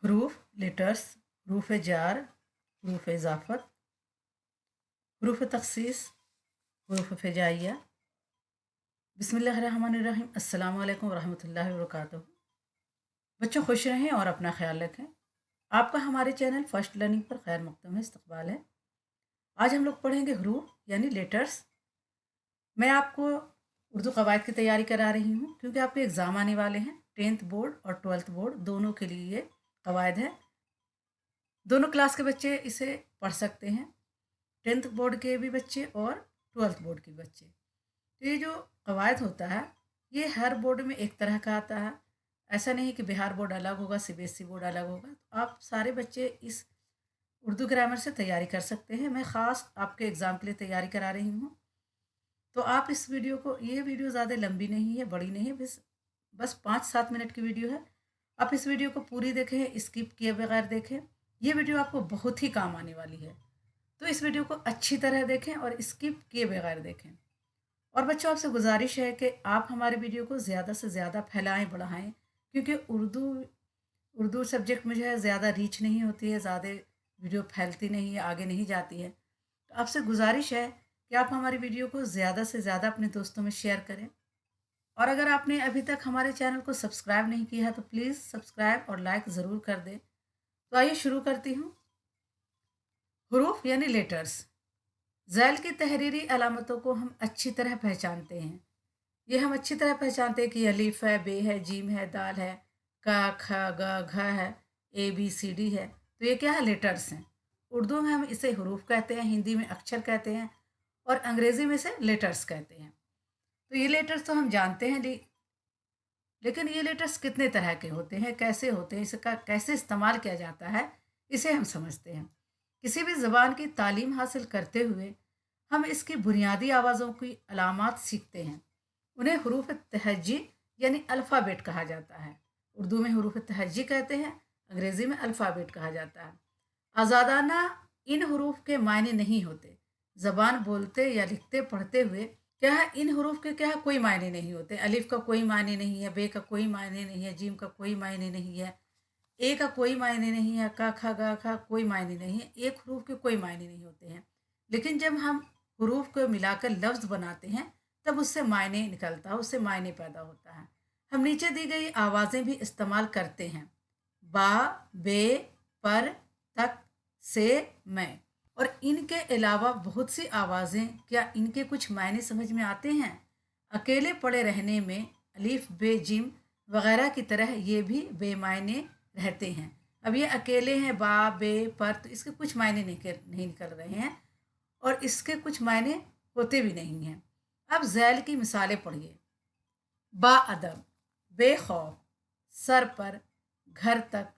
हरूफ लेटर्स, हरूफ जार, हरूफ इजाफत, हरूफ तखसीस, हरूफ फ़िजाइया। बिस्मिल्लाहिर्रहमानिर्रहीम। अस्सलाम वालेकुम वरहमतुल्लाहि वबरकातुहू। बच्चों खुश रहें और अपना ख्याल रखें। आपका हमारे चैनल फर्स्ट लर्निंग पर खैर मकदम है, इस्तकबाल है। आज हम लोग पढ़ेंगे हरूफ यानी लेटर्स। मैं आपको उर्दू कवायद की तैयारी करा रही हूँ क्योंकि आपके एग्ज़ाम आने वाले हैं। 10th बोर्ड और 12th बोर्ड दोनों के लिए ये कवायद है। दोनों क्लास के बच्चे इसे पढ़ सकते हैं, 10th बोर्ड के भी बच्चे और 12th बोर्ड के बच्चे। तो ये जो कवायद होता है ये हर बोर्ड में एक तरह का आता है। ऐसा नहीं कि बिहार बोर्ड अलग होगा, सीबीएसई बोर्ड अलग होगा। तो आप सारे बच्चे इस उर्दू ग्रामर से तैयारी कर सकते हैं। मैं ख़ास आपके एग्ज़ाम के लिए तैयारी करा रही हूँ। तो आप इस वीडियो को, ये वीडियो ज़्यादा लंबी नहीं है, बड़ी नहीं है, बस बस 5-7 मिनट की वीडियो है। आप इस वीडियो को पूरी देखें, स्किप किए बगैर देखें। ये वीडियो आपको बहुत ही काम आने वाली है। तो इस वीडियो को अच्छी तरह देखें और स्किप किए बगैर देखें। और बच्चों आपसे गुजारिश है कि आप हमारे वीडियो को ज़्यादा से ज़्यादा फैलाएं, बढ़ाएं, क्योंकि उर्दू उर्दू सब्जेक्ट में जो है ज़्यादा रीच नहीं होती है, ज़्यादा वीडियो फैलती नहीं है, आगे नहीं जाती है। तो आपसे गुजारिश है कि आप हमारी वीडियो को ज़्यादा से ज़्यादा अपने दोस्तों में शेयर करें। और अगर आपने अभी तक हमारे चैनल को सब्सक्राइब नहीं किया है तो प्लीज़ सब्सक्राइब और लाइक ज़रूर कर दें। तो आइए शुरू करती हूँ। हरूफ यानी लेटर्स। ज़ैल की तहरीरी अलामतों को हम अच्छी तरह पहचानते हैं। ये हम अच्छी तरह पहचानते हैं कि अलीफ है, बे है, जीम है, दाल है, का, ख, ग, घ है, ए बी सी डी है। तो ये क्या है? लेटर्स हैं। उर्दू में हम इसे हरूफ कहते हैं, हिंदी में अक्षर कहते हैं और अंग्रेज़ी में इसे लेटर्स कहते हैं। तो ये लेटर्स तो हम जानते हैं, लेकिन ये लेटर्स कितने तरह के होते हैं, कैसे होते हैं, इसका कैसे इस्तेमाल किया जाता है, इसे हम समझते हैं। किसी भी ज़बान की तालीम हासिल करते हुए हम इसकी बुनियादी आवाज़ों की अलामात सीखते हैं। उन्हें हरूफ तहज्जी यानी अल्फ़ाबेट कहा जाता है। उर्दू में हरूफ तहज्जी कहते हैं, अंग्रेज़ी में अल्फ़ाबेट कहा जाता है। आज़ादाना इन हरूफ के मायने नहीं होते। ज़बान बोलते या लिखते पढ़ते हुए क्या है, इन हरूफ के क्या है, कोई मायने नहीं होते। अलिफ का कोई मायने नहीं है, बे का कोई मायने नहीं है, जीम का कोई मायने नहीं है, ए का कोई मायने नहीं है, का खा गा खा कोई मायने नहीं है। एक हरूफ के कोई मायने नहीं होते हैं। लेकिन जब हम हरूफ को मिलाकर लफ्ज़ बनाते हैं तब उससे मायने निकलता है, उससे मायने पैदा होता है। हम नीचे दी गई आवाज़ें भी इस्तेमाल करते हैं। बा, बे, पर, तक, से, मैं। और इनके अलावा बहुत सी आवाज़ें, क्या इनके कुछ मायने समझ में आते हैं? अकेले पड़े रहने में अलीफ, बे, जिम वगैरह की तरह ये भी बेमायने रहते हैं। अब ये अकेले हैं, बा, बे, पर, तो इसके कुछ मायने नहीं निकल रहे हैं और इसके कुछ मायने होते भी नहीं हैं। अब झैल की मिसालें पढ़िए। बाअदब, बेखौफ, सर पर, घर तक,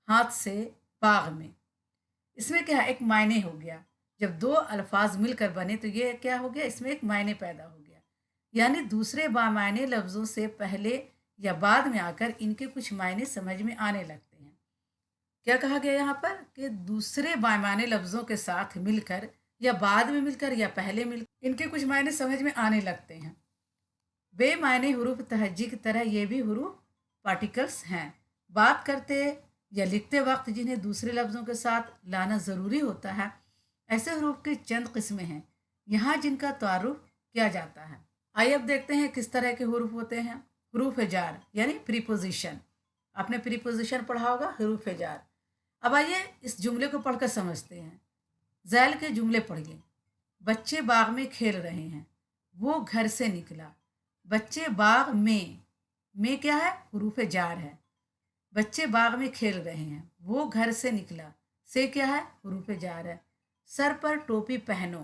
हाथ से, बाग में। इसमें क्या है, एक मायने हो गया। जब दो अल्फाज मिलकर बने तो ये क्या हो गया, इसमें एक मायने पैदा हो गया। यानी दूसरे बामायने लफ्ज़ों से पहले या बाद में आकर इनके कुछ मायने समझ में आने लगते हैं। क्या कहा गया यहाँ पर कि दूसरे बामायने लफ्ज़ों के साथ मिलकर या बाद में मिलकर या पहले मिलकर इनके कुछ मायने समझ में आने लगते हैं। बेमायने हरूफ तहज्जी की तरह ये भी हरूफ पार्टिकल्स हैं। बात करते या लिखते वक्त जिन्हें दूसरे लफ्ज़ों के साथ लाना ज़रूरी होता है, ऐसे हरूफ की चंद किस्में हैं यहाँ जिनका तारुफ किया जाता है। आइए अब देखते हैं किस तरह के हरूफ होते हैं। हरूफ जार यानी प्रीपोजिशन। आपने प्रीपोजिशन पढ़ा होगा, हरूफ जार। अब आइए इस जुमले को पढ़कर समझते हैं। झैल के जुमले पढ़िए। बच्चे बाग में खेल रहे हैं, वो घर से निकला। बच्चे बाग में क्या है, हरूफ जार है। बच्चे बाग में खेल रहे हैं, वो घर से निकला, से क्या है, हरूफ जार है। सर पर टोपी पहनो,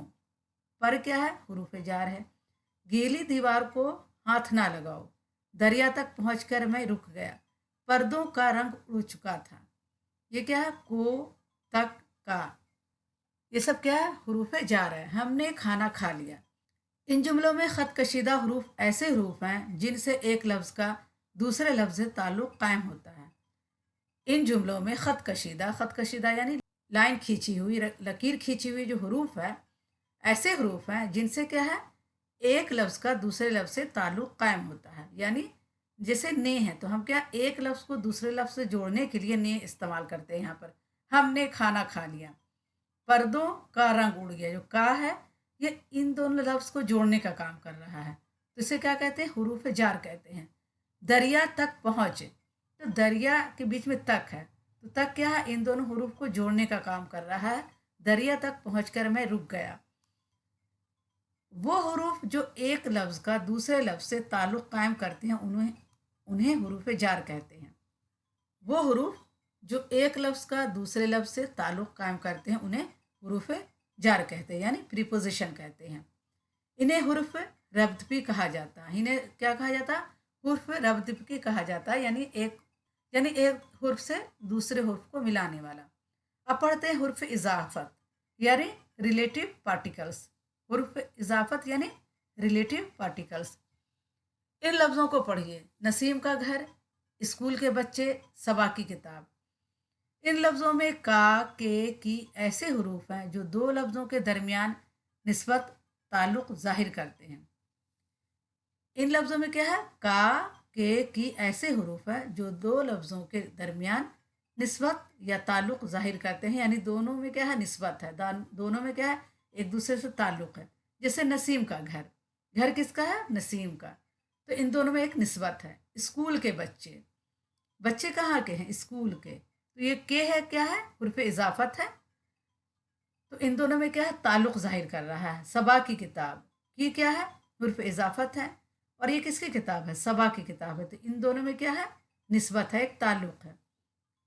पर क्या है, हरूफ जार है। गीली दीवार को हाथ ना लगाओ, दरिया तक पहुंचकर मैं रुक गया, पर्दों का रंग उड़ चुका था। ये क्या है, को, तक, का। ये सब क्या है, हरूफ जार है। हमने खाना खा लिया। इन जुमलों में ख़त कशीदा हरूफ ऐसे हरूफ हैं जिनसे एक लफ्ज़ का दूसरे लफ्ज़ से ताल्लुक़ कायम होता है। इन जुमलों में ख़त कशीदा यानी लाइन खींची हुई, लकीर खींची हुई जो हरूफ है, ऐसे हरूफ हैं जिनसे क्या है, एक लफ्ज़ का दूसरे लफ्ज़ से ताल्लुक़ कायम होता है। यानी जैसे ने है तो हम क्या एक लफ्ज़ को दूसरे लफ्ज़ से जोड़ने के लिए ने इस्तेमाल करते हैं यहाँ पर। हमने खाना खा लिया। पर्दों का रंग उड़ गया, जो का है ये इन दोनों लफ्ज़ को जोड़ने का काम कर रहा है, तो इसे क्या कहते हैं, हुरूफ जार कहते हैं। दरिया तक पहुँचे, तो दरिया के बीच में तक है, तो तक क्या है, इन दोनों हुरूफ को जोड़ने का काम कर रहा है। दरिया तक पहुँचकर मैं रुक गया। वो हुरूफ जो एक लफ्ज़ का दूसरे लफ्ज़ से ताल्लुक़ कायम करते हैं उन्हें उन्हें हुरूफ जार कहते हैं। वो हरूफ जो एक लफ्ज़ का दूसरे लफ्ज़ से ताल्लुक़ कायम करते हैं उन्हें हुरूफ जार कहते हैं, यानी प्रीपोजिशन कहते हैं। इन्हें हुर्फ रब्त भी कहा जाता है। इन्हें क्या कहा जाता है, हुर्फ रब्त भी कहा जाता है, यानी एक हुर्फ से दूसरे हुर्फ को मिलाने वाला। अब पढ़ते हैं हुर्फ इजाफत यानी रिलेटिव पार्टिकल्स। हुर्फ इजाफत यानी रिलेटिव पार्टिकल्स। इन लफ्ज़ों को पढ़िए। नसीम का घर, स्कूल के बच्चे, सबा की किताब। इन लफ्ज़ों में का, के, की ऐसे हरूफ हैं जो दो लफ्ज़ों के दरमियान निस्बत ताल्लुक़ ज़ाहिर करते हैं। इन लफ्ज़ों में क्या है, का, के, की ऐसे हरूफ हैं जो दो लफ्ज़ों के दरमियान निस्बत या ताल्लुक़ ज़ाहिर करते हैं, यानी दोनों में क्या है, निस्बत है, दोनों में क्या है, एक दूसरे से ताल्लुक़ है। जैसे नसीम का घर, घर किसका है, नसीम का, तो इन दोनों में एक निस्बत है। स्कूल के बच्चे, बच्चे कहाँ के हैं, स्कूल के, तो ये के है, क्या है, हुर्फ इजाफत है, तो इन दोनों में क्या है, ताल्लुक़ ज़ाहिर कर रहा है। सबा की किताब, की क्या है, हुर्फ इजाफत है, और ये किसकी किताब है, सबा की किताब है, तो इन दोनों में क्या है, निस्बत है, एक ताल्लुक़ है।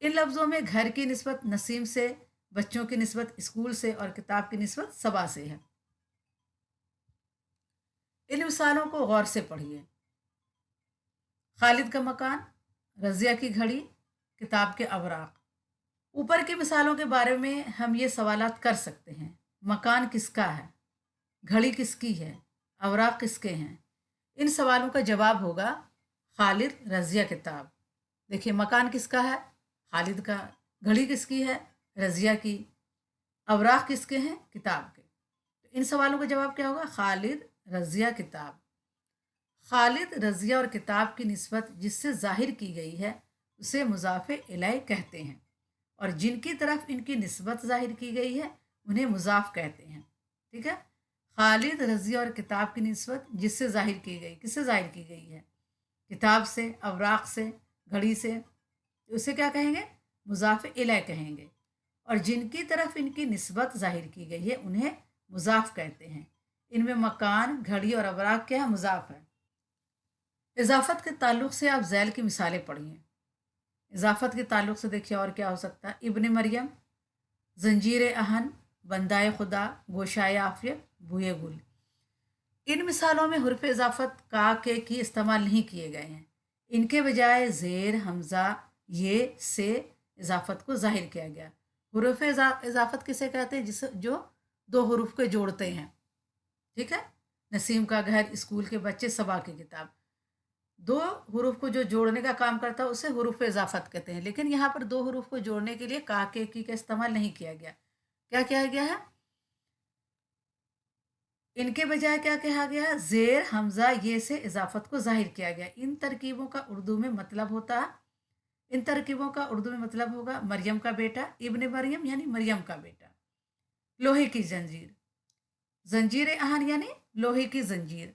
इन लफ्ज़ों में घर की निस्बत नसीम से, बच्चों की निस्बत स्कूल से, और किताब की निस्बत सबा से है। इन मिसालों को गौर से पढ़िए। खालिद का मकान, रज़िया की घड़ी, किताब के अवराक। ऊपर की मिसालों के बारे में हम ये सवालात कर सकते हैं। मकान किसका है, घड़ी किसकी है, अवराक किसके हैं। इन सवालों का जवाब होगा खालिद, रज़िया, किताब। देखिए, मकान किसका है, खालिद का, घड़ी किसकी है, रज़िया की, अवराक किसके हैं, किताब के। तो इन सवालों का जवाब क्या होगा, खालिद, रज़िया, किताब। खालिद, रज़िया और किताब की निस्बत जिससे ज़ाहिर की गई है उसे मुज़ाफ़े इलैह कहते हैं, और जिनकी तरफ इनकी निस्बत ज़ाहिर की गई है उन्हें मुज़ाफ़ कहते हैं। ठीक है, खालिद, रज़िया और किताब की निस्बत जिससे ज़ाहिर की गई, किससे ज़ाहिर की गई है, किताब से, अवराक से, घड़ी से, उसे क्या कहेंगे, मुज़ाफ़े इलैह कहेंगे, और जिनकी तरफ इनकी निस्बत ज़ाहिर की गई है उन्हें मुज़ाफ़ कहते हैं। इनमें मकान, घड़ी और अवराक क्या है, मुज़ाफ़ है। इजाफत के ताल्लुक से आप झैल की मिसालें पढ़िए। इजाफत के ताल्लुक से देखिए और क्या हो सकता है, इब्न मरियम, जंजीर अहन, बंदाए खुदा, गोशाए आफियत, भूए गुल। इन मिसालों में हुर्फ इजाफत का, के, की इस्तेमाल नहीं किए गए हैं। इनके बजाय ज़ेर, हमज़ा, ये से इजाफत को ज़ाहिर किया गया। हुर्फ इजाफत किसे कहते हैं, जिसे जो दो हरूफ को जोड़ते हैं। ठीक है, नसीम का घर, स्कूल के बच्चे, सबा की किताब, दो हुरूफ को जो जोड़ने का काम करता है उसे हुरूफ इजाफत कहते हैं। लेकिन यहाँ पर दो हुरूफ को जोड़ने के लिए का, के, की का इस्तेमाल नहीं किया गया। क्या किया गया है, इनके बजाय क्या कहा गया है, जेर, हमजा, ये से इजाफत को जाहिर किया गया। इन तरकीबों का उर्दू में मतलब होता है, इन तरकीबों का उर्दू में मतलब होगा मरियम का बेटा, इब्न मरियम यानी मरियम का बेटा। लोहे की जंजीर, जंजीर आहन यानी लोहे की जंजीर।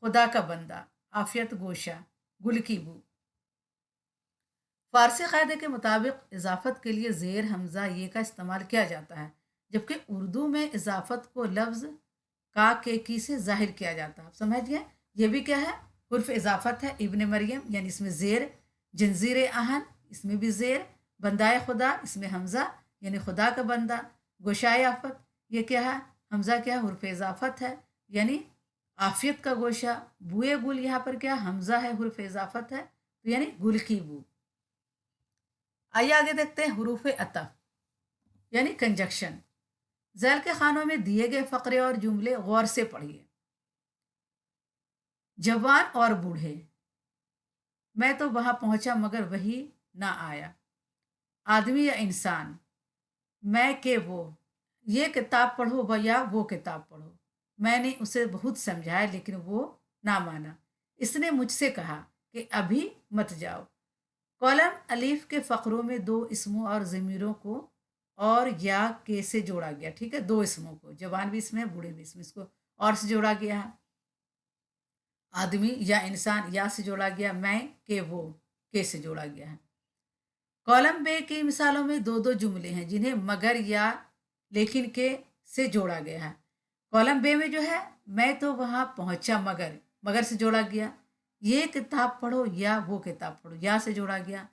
खुदा का बंदा, आफियत गोशा, गुल की बू। फारसी कायदे के मुताबिक इजाफत के लिए ज़ेर, हमज़ा, ये का इस्तेमाल किया जाता है, जबकि उर्दू में इजाफत को लफ्ज़ का, के, की से ज़ाहिर किया जाता है। आप समझ गए, ये भी क्या है, हुर्फ इजाफत है। इब्न मरियम यानी इसमें ज़ेर, जंजीर आहन इसमें भी ज़ेर, बंदाए खुदा इसमें हमज़ा यानी खुदा का बंदा, गोशाए आफत ये क्या है, हमज़ा क्या है, हुर्फ इजाफत है यानी आफियत का गोशा। बुए गुल यहाँ पर क्या, हमज़ा है, हुर्फ इजाफत है, तो यानी गुल की बू। आइए आगे देखते हैं हुरूफ अतफ यानी कंजक्शन। झैल के खानों में दिए गए फ़करे और जुमले गौर से पढ़िए। जवान और बूढ़े, मैं तो वहां पहुंचा मगर वही ना आया। आदमी या इंसान, मैं के वो, ये किताब पढ़ो व या वो किताब पढ़ो। मैंने उसे बहुत समझाया लेकिन वो ना माना। इसने मुझसे कहा कि अभी मत जाओ। कॉलम अलीफ के फ़करों में दो इसमों और ज़मीरों को और या के से जोड़ा गया। ठीक है, दो इसमों को, जवान भी इसमें है, बूढ़े भी इसमें, इसको और से जोड़ा गया है। आदमी या इंसान या से जोड़ा गया, मैं के वो के से जोड़ा गया है। कॉलम बे की मिसालों में दो दो जुमले हैं जिन्हें मगर या लेकिन के से जोड़ा गया है। कॉलम बे में जो है, मैं तो वहां पहुंचा मगर, मगर से जोड़ा गया। ये किताब पढ़ो या वो किताब पढ़ो, या से जोड़ा गया।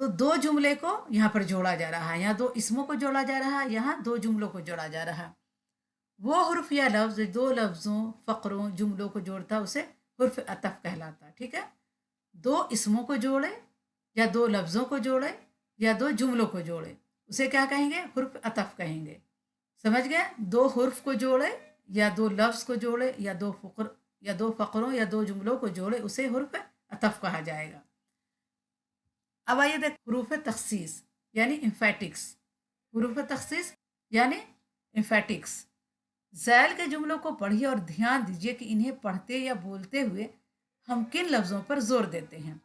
तो दो जुमले को यहाँ पर जोड़ा जा रहा है, यहाँ दो इसमों को जोड़ा जा रहा है, यहाँ दो जुमलों को जोड़ा जा रहा है। वो हुर्फ या लफ्ज दो लफ्जों, फकरों, जुमलों को जोड़ता है उसे हुर्फ अतफ कहलाता है। ठीक है, दो इसमों को जोड़े या दो लफ्जों को जोड़े या दो जुमलों को जोड़े उसे क्या कहेंगे? हुर्फ अतफ कहेंगे। समझ गए? दो हुर्फ को जोड़े या दो लफ्ज को जोड़े या दो फकरों या दो जुमलों को जोड़े उसे हुर्फ अतफ कहा जाएगा। अब आइए देख हुरूफ तखसीस यानी इम्फेटिक्स। हुरूफ तखसीस यानी इम्फेटिक्स। ज़ैल के जुमलों को पढ़िए और ध्यान दीजिए कि इन्हें पढ़ते या बोलते हुए हम किन लफ्ज़ों पर जोर देते हैं।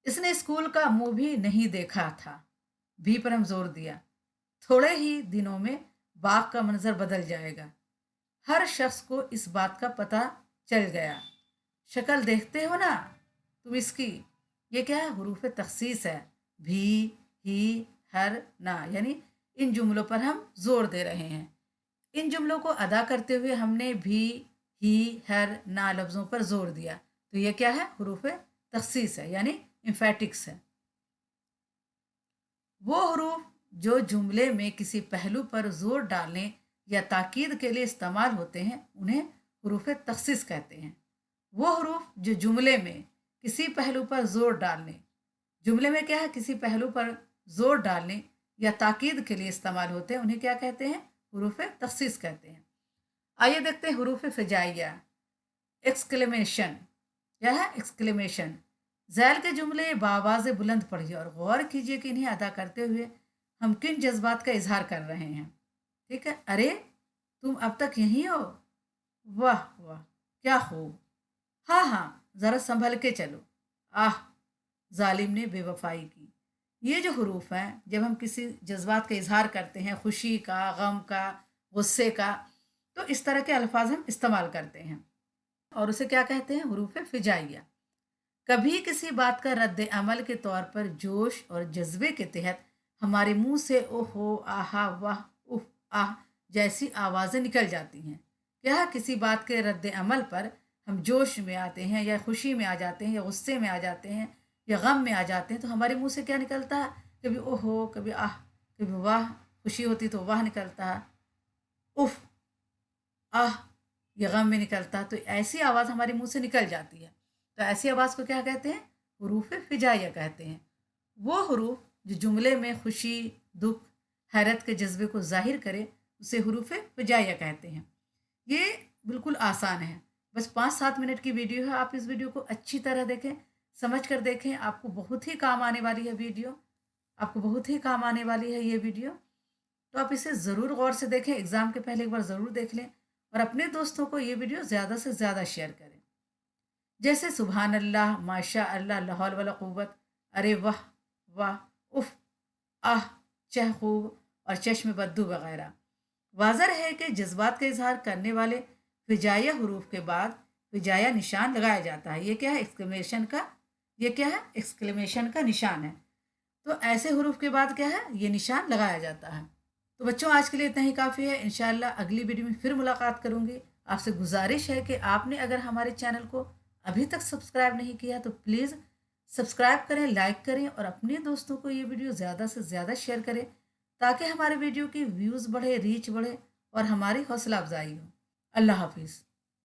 इसने स्कूल का मुंह भी नहीं देखा था, भी पर हम जोर दिया। थोड़े ही दिनों में बाग का मंजर बदल जाएगा। हर शख्स को इस बात का पता चल गया। शक्ल देखते हो ना तुम इसकी। ये क्या है? हुरूफ तखसीस है। भी, ही, हर, ना, यानी इन जुमलों पर हम जोर दे रहे हैं। इन जुमलों को अदा करते हुए हमने भी, ही, हर, ना लफ्ज़ों पर जोर दिया। तो ये क्या है? हुरूफ तखसीस है यानी इम्फेटिक्स है। वो हरूफ जो जुमले में किसी पहलू पर जोर डालने या ताकीद के लिए इस्तेमाल होते हैं उन्हें हरूफ तखसीस कहते हैं। वो हरूफ जो जुमले में किसी पहलू पर जोर डालने, जुमले में क्या है, किसी पहलू पर जोर डालने या ताकीद के लिए इस्तेमाल होते हैं उन्हें क्या कहते हैं? हरूफ तखसीस कहते हैं। आइए देखते हैं हरूफ फ़िजाइया। एक्सक्लेमेशन। क्या है? एक्सक्लेमेशन। ज़ैल के जुमले बावाज़ बुलंद पढ़िए और गौर कीजिए कि इन्हें अदा करते हुए हम किन जज्बात का इजहार कर रहे हैं। ठीक है, अरे तुम अब तक यहीं हो, वाह वाह क्या खूब, हाँ हाँ ज़रा संभल के चलो, आह जालिम ने बेवफाई की। ये जो हरूफ हैं, जब हम किसी जज्बात का इजहार करते हैं, खुशी का, गम का, गुस्से का, तो इस तरह के अल्फाज हम इस्तेमाल करते हैं और उसे क्या कहते हैं? हरूफ फ़िजाइया। कभी किसी बात का रद्द अमल के तौर पर जोश और जज्बे के तहत हमारे मुंह से ओहो, आहा, वाह, उफ, आह जैसी आवाज़ें निकल जाती हैं। क्या किसी बात के रद्द अमल पर हम जोश में आते हैं या खुशी में आ जाते हैं या गुस्से में आ जाते हैं या गम में आ जाते हैं तो हमारे मुंह से क्या निकलता है? कभी ओहो, कभी आह, कभी वाह, खुशी होती तो वाह निकलता है, उफ, आह ये गम में निकलता है। तो ऐसी आवाज़ हमारे मुंह से निकल जाती है। तो ऐसी आवाज़ को क्या कहते हैं? हरूफ फ़िजाइया कहते हैं। वो हरूफ जो जुमले में खुशी, दुख, हैरत के जज्बे को जाहिर करे उसे हरूफ फ़िजाइया कहते हैं। ये बिल्कुल आसान है, बस 5-7 मिनट की वीडियो है। आप इस वीडियो को अच्छी तरह देखें, समझ कर देखें, आपको बहुत ही काम आने वाली है वीडियो, आपको बहुत ही काम आने वाली है ये वीडियो। तो आप इसे ज़रूर गौर से देखें, एग्ज़ाम के पहले एक बार ज़रूर देख लें और अपने दोस्तों को ये वीडियो ज़्यादा से ज़्यादा शेयर करें। जैसे सुबहान अल्लाह, माशा अल्लाह, ला हौल वला कुव्वत, अरे वाह वाह, उफ, आह, चह खूब और चश्म बद्दू वगैरह। वाज़ह है कि जज्बात का इजहार करने वाले फिजाया हरूफ के बाद फिजाया निशान लगाया जाता है। ये क्या है? एक्सक्लेमेशन का, ये क्या है? एक्सक्लेमेशन का निशान है। तो ऐसे हरूफ के बाद क्या है? ये निशान लगाया जाता है। तो बच्चों आज के लिए इतना ही काफ़ी है। इंशाल्लाह अगली वीडियो में फिर मुलाकात करूँगी। आपसे गुजारिश है कि आपने अगर हमारे चैनल को अभी तक सब्सक्राइब नहीं किया तो प्लीज़ सब्सक्राइब करें, लाइक करें और अपने दोस्तों को ये वीडियो ज़्यादा से ज़्यादा शेयर करें ताकि हमारे वीडियो की व्यूज़ बढ़े, रीच बढ़े और हमारी हौसला अफजाई हो। अल्लाह हाफिज़।